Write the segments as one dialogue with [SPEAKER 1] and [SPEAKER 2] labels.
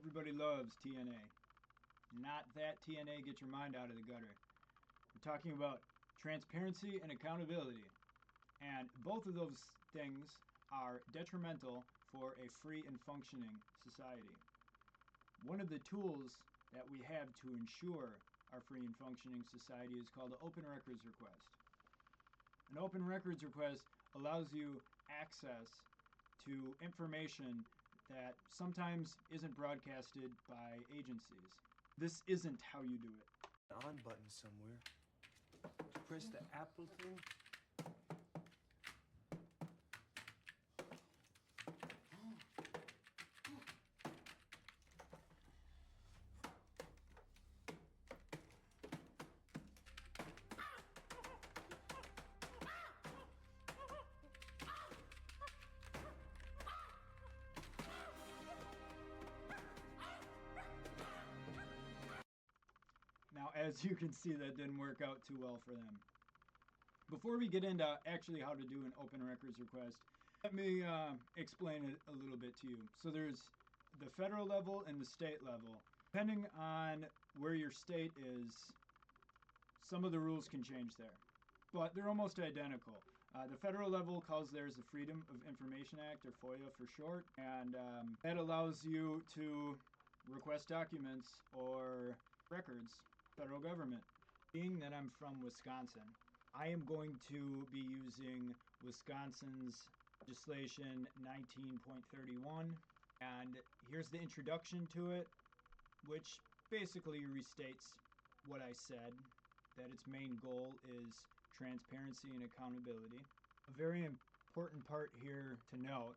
[SPEAKER 1] Everybody loves TNA. Not that TNA gets your mind out of the gutter. We're talking about transparency and accountability. And both of those things are detrimental for a free and functioning society. One of the tools that we have to ensure our free and functioning society is called an open records request. An open records request allows you access to information that sometimes isn't broadcasted by agencies. This isn't how you do it.
[SPEAKER 2] On button somewhere. Press the Apple thing.
[SPEAKER 1] Now, as you can see, that didn't work out too well for them. Before we get into actually how to do an open records request, let me explain it a little bit to you. So there's the federal level and the state level. Depending on where your state is, some of the rules can change there, but they're almost identical. The federal level calls theirs the Freedom of Information Act, or FOIA for short, and that allows you to request documents or records, federal government. Being that I'm from Wisconsin, I am going to be using Wisconsin's legislation 19.31, and here's the introduction to it, which basically restates what I said, that its main goal is transparency and accountability. A very important part here to note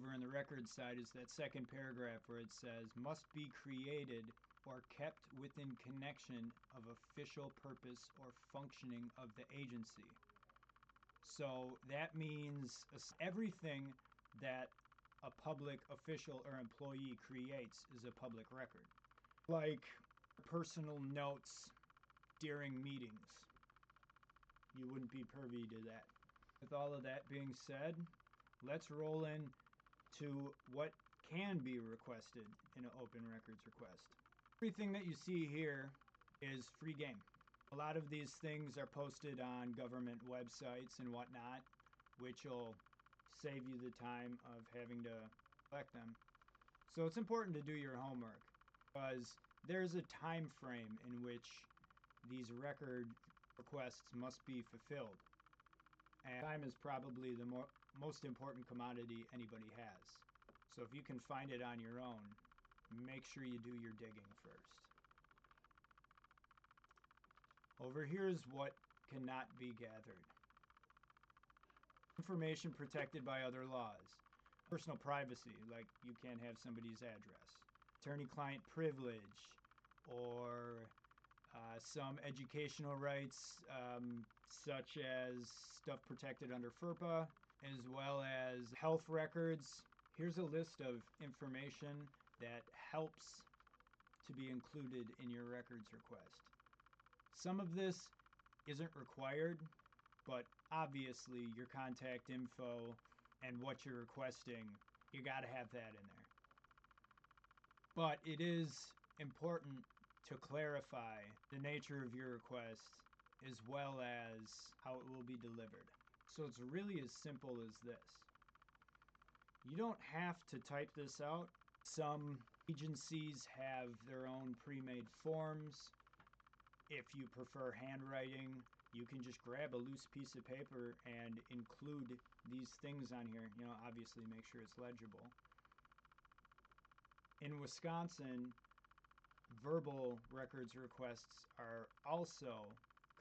[SPEAKER 1] over in the record side is that second paragraph where it says must be created or kept within connection of official purpose or functioning of the agency. So that means everything that a public official or employee creates is a public record. Like personal notes during meetings. You wouldn't be privy to that. With all of that being said, let's roll in to what can be requested in an open records request. Everything that you see here is free game. A lot of these things are posted on government websites and whatnot, which will save you the time of having to collect them. So it's important to do your homework because there's a time frame in which these record requests must be fulfilled. And time is probably the most important commodity anybody has. So if you can find it on your own, make sure you do your digging first. Over here is what cannot be gathered. Information protected by other laws. Personal privacy, like you can't have somebody's address. Attorney-client privilege, or some educational rights, such as stuff protected under FERPA, as well as health records. Here's a list of information that helps to be included in your records request. Some of this isn't required, but obviously your contact info and what you're requesting, you gotta have that in there. But it is important to clarify the nature of your request as well as how it will be delivered. So it's really as simple as this. You don't have to type this out. Some agencies have their own pre-made forms. If you prefer handwriting, you can just grab a loose piece of paper and include these things on here. You know, obviously make sure it's legible. In Wisconsin, verbal records requests are also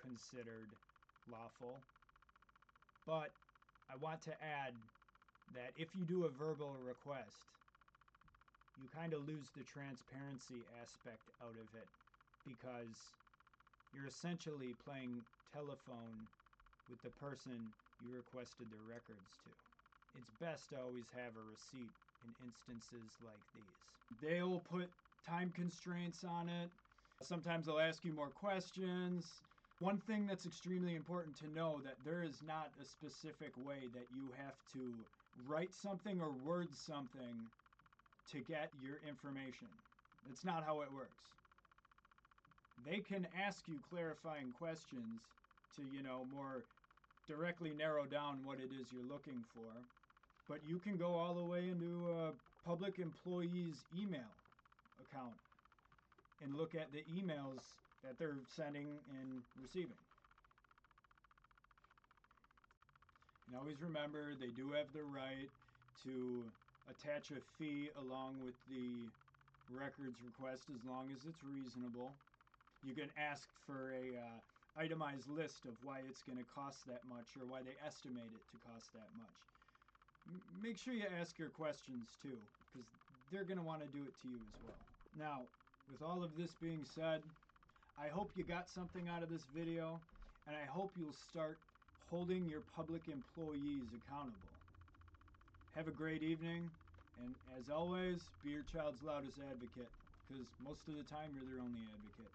[SPEAKER 1] considered lawful. But I want to add that if you do a verbal request, you kind of lose the transparency aspect out of it because you're essentially playing telephone with the person you requested their records to. It's best to always have a receipt in instances like these. They'll put time constraints on it. Sometimes they'll ask you more questions. One thing that's extremely important to know that there is not a specific way that you have to write something or word something to get your information. That's not how it works. They can ask you clarifying questions to, more directly narrow down what it is you're looking for. But you can go all the way into a public employee's email account and look at the emails that they're sending and receiving. And always remember, they do have the right to attach a fee along with the records request as long as it's reasonable. You can ask for a itemized list of why it's going to cost that much or why they estimate it to cost that much. Make sure you ask your questions too, because they're going to want to do it to you as well. Now, with all of this being said, I hope you got something out of this video, and I hope you'll start holding your public employees accountable. Have a great evening, and as always, be your child's loudest advocate, because most of the time you're their only advocate.